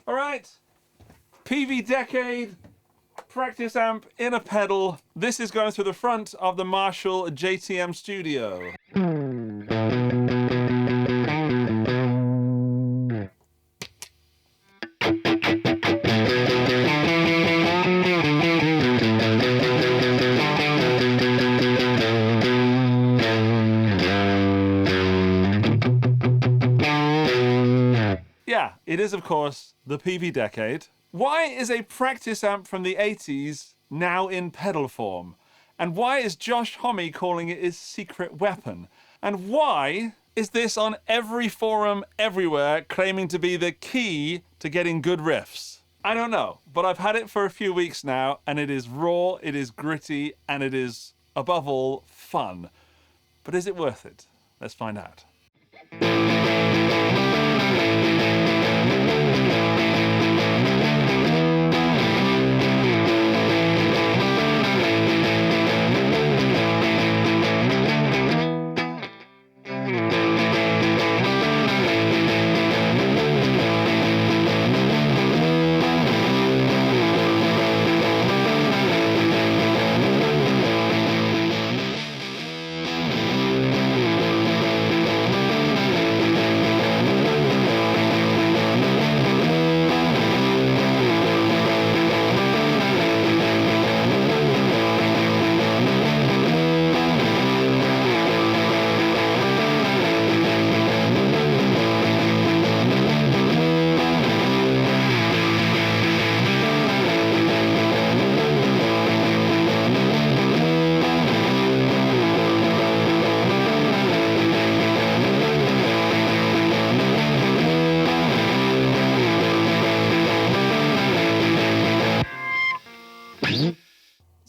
All right, Peavey Decade practice amp in a pedal. This is going through the front of the Marshall JTM Studio. Yeah, it is of course the Peavey Decade. Why is a practice amp from the 80s now in pedal form? And why is Josh Homme calling it his secret weapon? And why is this on every forum everywhere claiming to be the key to getting good riffs? I don't know, but I've had it for a few weeks now and it is raw, it is gritty, and it is, above all, fun. But is it worth it? Let's find out.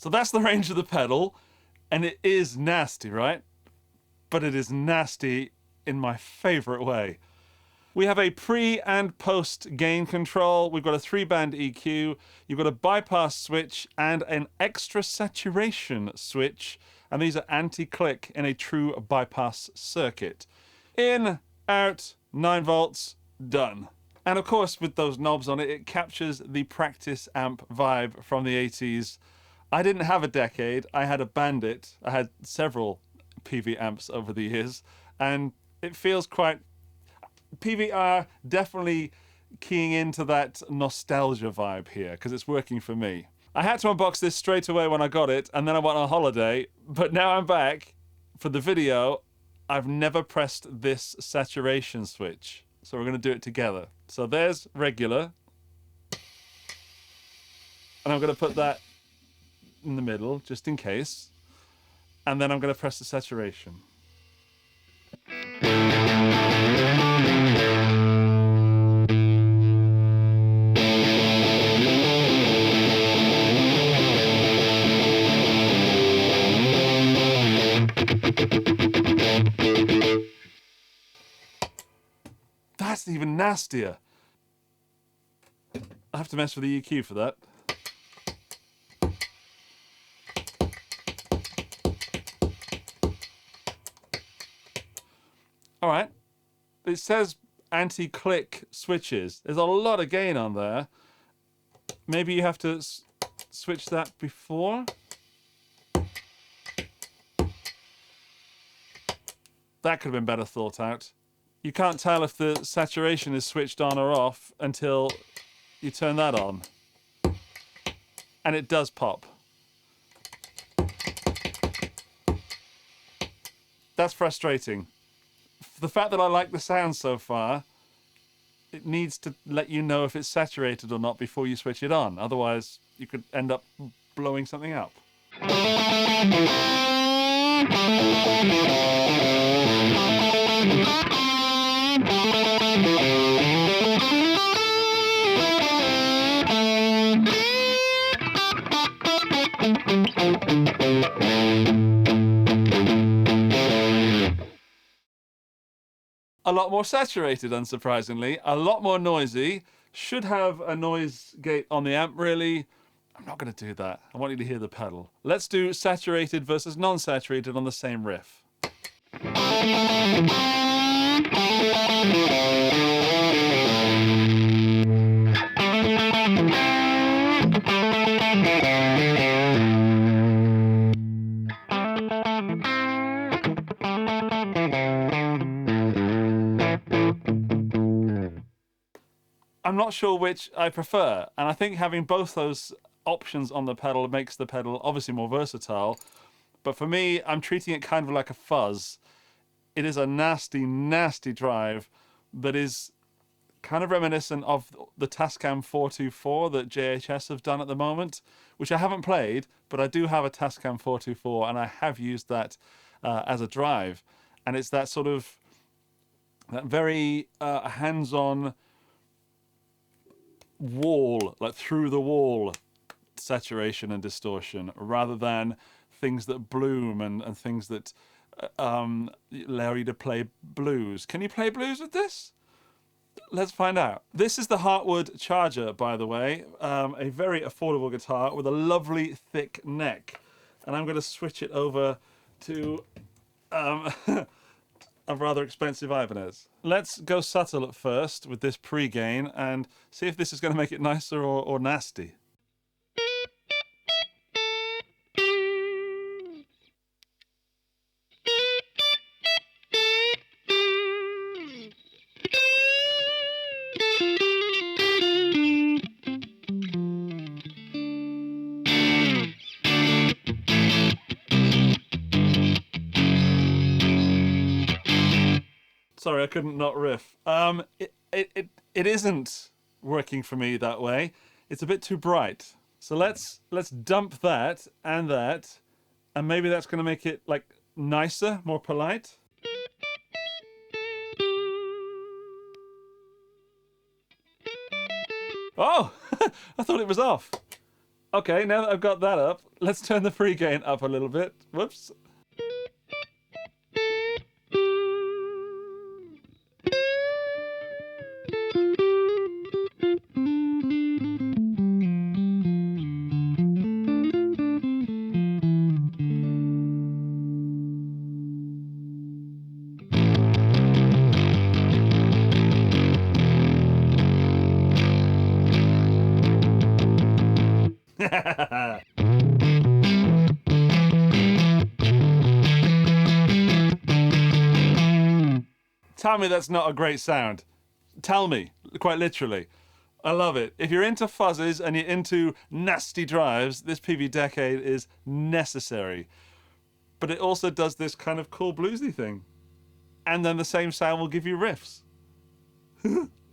So that's the range of the pedal, and it is nasty, right? But it is nasty in my favorite way. We have a pre and post gain control. We've got a 3-band EQ. You've got a bypass switch and an extra saturation switch. And these are anti-click in a true bypass circuit. In, out, 9 volts, done. And of course, with those knobs on it, it captures the practice amp vibe from the 80s. I didn't have a Decade, I had a Bandit. I had several Peavey amps over the years, and it feels quite... Peavey are definitely keying into that nostalgia vibe here, because it's working for me. I had to unbox this straight away when I got it, and then I went on holiday, but now I'm back for the video. I've never pressed this saturation switch, so we're going to do it together. So there's regular, and I'm going to put that in the middle, just in case. And then I'm going to press the saturation. That's even nastier. I have to mess with the EQ for that. All right, it says anti-click switches. There's a lot of gain on there. Maybe you have to switch that before. That could have been better thought out. You can't tell if the saturation is switched on or off until you turn that on. And it does pop. That's frustrating. The fact that I like the sound so far, it needs to let you know if it's saturated or not before you switch it on. Otherwise, you could end up blowing something up. A lot more saturated, unsurprisingly. A lot more noisy. Should have a noise gate on the amp, really. I'm not going to do that. I want you to hear the pedal. Let's do saturated versus non-saturated on the same riff. I'm not sure which I prefer. And I think having both those options on the pedal makes the pedal obviously more versatile. But for me, I'm treating it kind of like a fuzz. It is a nasty, nasty drive that is kind of reminiscent of the Tascam 424 that JHS have done at the moment, which I haven't played, but I do have a Tascam 424 and I have used that as a drive. And it's that sort of, that very hands-on wall, like through the wall saturation and distortion, rather than things that bloom and things that allow you to play blues. Can you play blues with this? Let's find out. This is the Heartwood Charger, by the way, a very affordable guitar with a lovely thick neck. And I'm going to switch it over to a rather expensive Ibanez. Let's go subtle at first with this pre-gain and see if this is going to make it nicer or nasty. Sorry, I couldn't not riff. It isn't working for me that way. It's a bit too bright. So let's dump that, and maybe that's going to make it like nicer, more polite. Oh, I thought it was off. Okay, now that I've got that up, let's turn the pre-gain up a little bit. Whoops. Tell me that's not a great sound. Tell me, quite literally. I love it. If you're into fuzzes and you're into nasty drives, this Peavey Decade is necessary. But it also does this kind of cool bluesy thing. And then the same sound will give you riffs.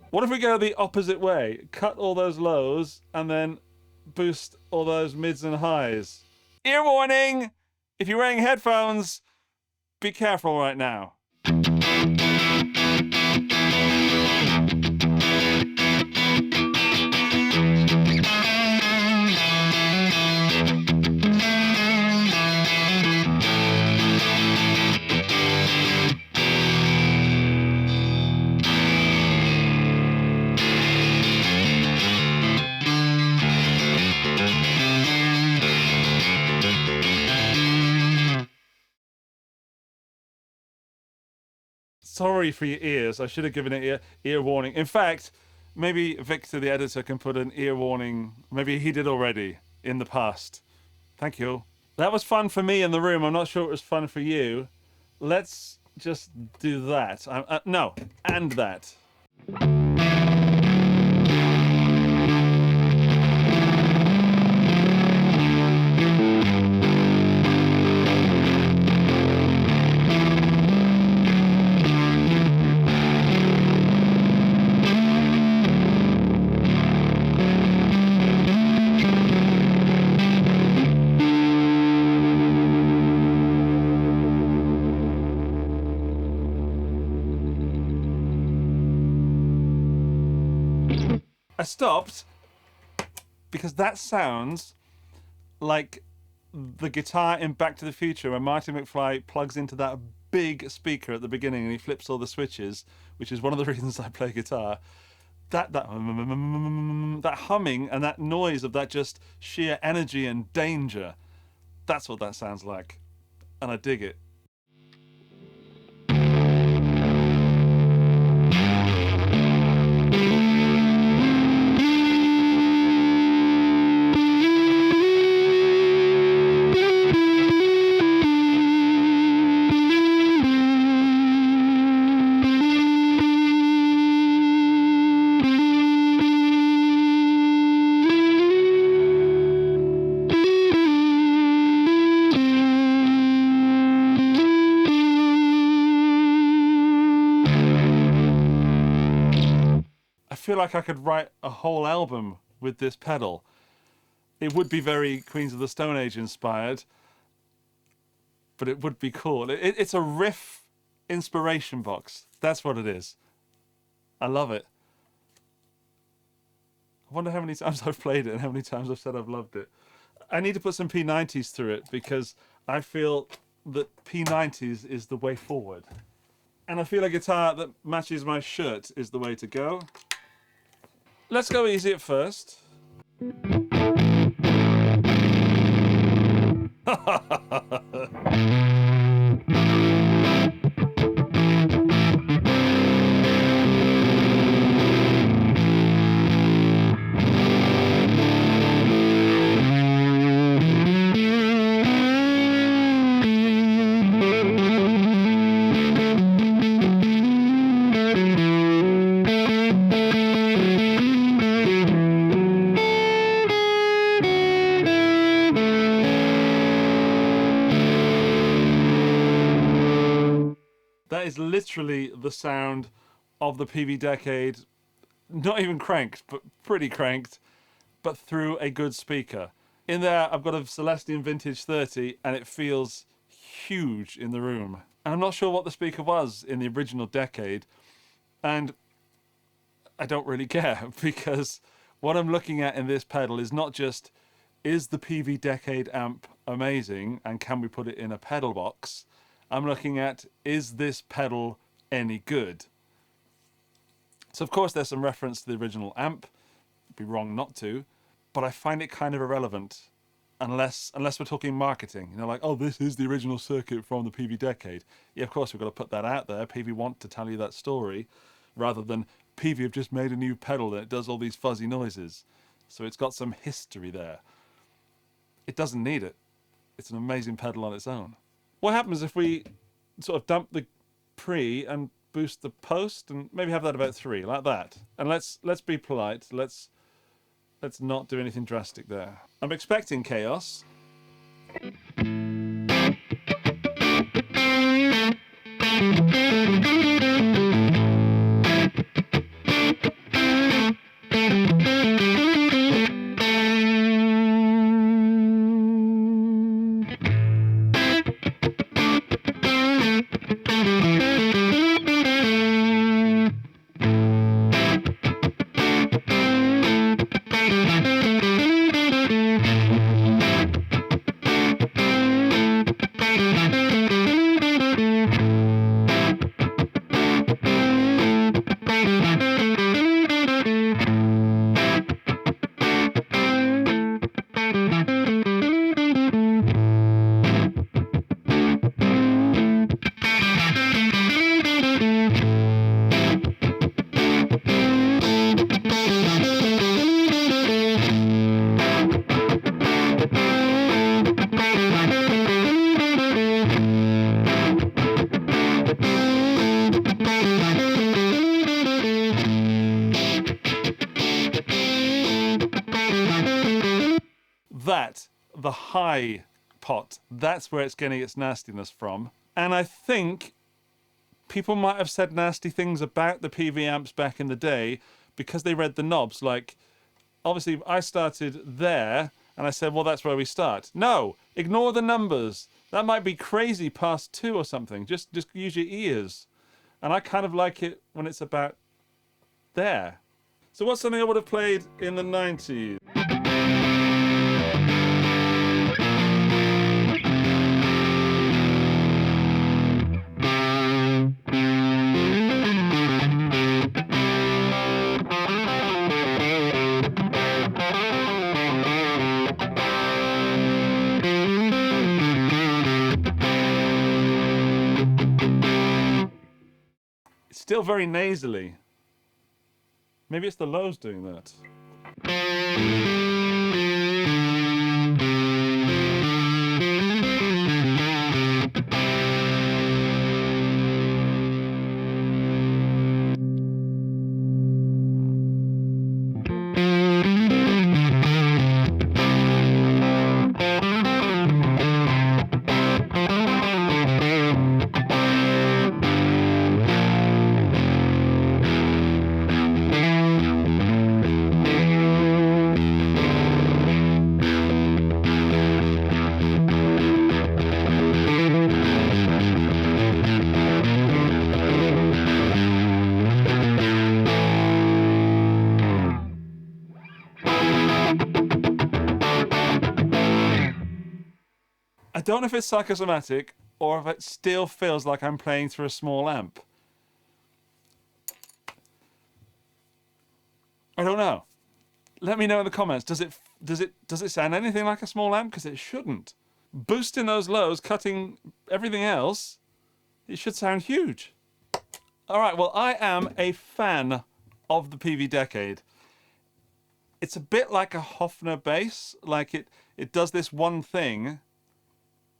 What if we go the opposite way? Cut all those lows and then boost all those mids and highs. Ear warning! If you're wearing headphones, be careful right now. Sorry for your ears. I should have given it ear warning. In fact, maybe Victor, the editor, can put an ear warning. Maybe he did already in the past. Thank you. That was fun for me in the room. I'm not sure it was fun for you. Let's just do that. No, and that. I stopped because that sounds like the guitar in Back to the Future when Marty McFly plugs into that big speaker at the beginning and he flips all the switches, which is one of the reasons I play guitar. That humming and that noise of that just sheer energy and danger, that's what that sounds like. And I dig it. feel like I could write a whole album with this pedal. It would be very Queens of the Stone Age inspired, but it would be cool. It's a Riff Inspiration Box. That's what it is. I love it. I wonder how many times I've played it and how many times I've said I've loved it. I need to put some P90s through it because I feel that P90s is the way forward. And I feel a guitar that matches my shirt is the way to go. Let's go easy at first. That is literally the sound of the Peavey Decade, not even cranked, but pretty cranked, but through a good speaker. In there, I've got a Celestion Vintage 30, and it feels huge in the room. And I'm not sure what the speaker was in the original Decade, and I don't really care, because what I'm looking at in this pedal is not just, is the Peavey Decade amp amazing, and can we put it in a pedal box? I'm looking at, is this pedal any good? So of course there's some reference to the original amp. It'd be wrong not to, but I find it kind of irrelevant unless we're talking marketing. You know, like, oh, this is the original circuit from the Peavey Decade. Yeah, of course we've got to put that out there. Peavey want to tell you that story, rather than Peavey have just made a new pedal that does all these fuzzy noises. So it's got some history there. It doesn't need it. It's an amazing pedal on its own. What happens if we sort of dump the pre and boost the post and maybe have that about 3, like that? And let's be polite. Let's not do anything drastic there. I'm expecting chaos. That, the high pot, that's where it's getting its nastiness from. And I think people might have said nasty things about the Peavey amps back in the day because they read the knobs. Like, obviously I started there and I said, well, that's where we start. No, ignore the numbers. That might be crazy past 2 or something. Just use your ears. And I kind of like it when it's about there. So what's something I would have played in the 90s? Still very nasally. Maybe it's the lows doing that. don't know if it's psychosomatic or if it still feels like I'm playing through a small amp. I don't know. Let me know in the comments. Does it sound anything like a small amp? Because it shouldn't. Boosting those lows, cutting everything else, it should sound huge. All right, well, I am a fan of the Peavey Decade. It's a bit like a Hofner bass. Like it does this one thing,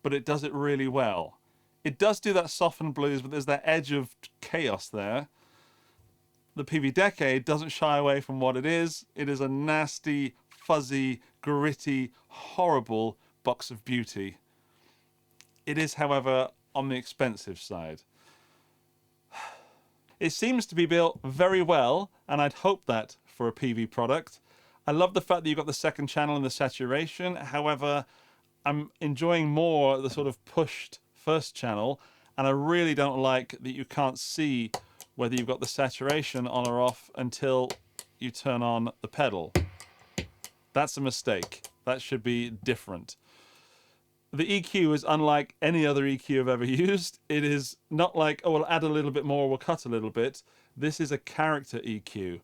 but it does it really well. It does do that softened blues, but there's that edge of chaos there. The Peavey Decade doesn't shy away from what it is. It is a nasty, fuzzy, gritty, horrible box of beauty. It is, however, on the expensive side. It seems to be built very well, and I'd hope that for a Peavey product. I love the fact that you've got the second channel and the saturation. However, I'm enjoying more the sort of pushed first channel, and I really don't like that you can't see whether you've got the saturation on or off until you turn on the pedal. That's a mistake. That should be different. The EQ is unlike any other EQ I've ever used. It is not like, oh, we'll add a little bit more, we'll cut a little bit. This is a character EQ.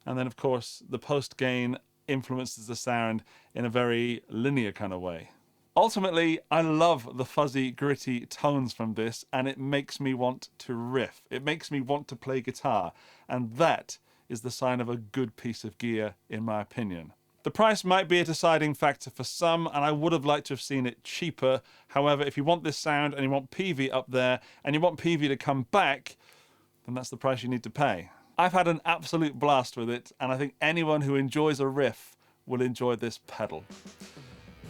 And then, of course, the post gain influences the sound in a very linear kind of way. Ultimately, I love the fuzzy, gritty tones from this, and it makes me want to riff. It makes me want to play guitar, and that is the sign of a good piece of gear, in my opinion. The price might be a deciding factor for some, and I would have liked to have seen it cheaper. However, if you want this sound and you want Peavey up there, and you want Peavey to come back, then that's the price you need to pay. I've had an absolute blast with it, and I think anyone who enjoys a riff will enjoy this pedal.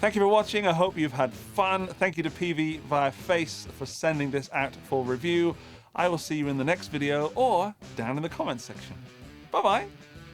Thank you for watching. I hope you've had fun. Thank you to Peavey via Face for sending this out for review. I will see you in the next video or down in the comments section. Bye-bye.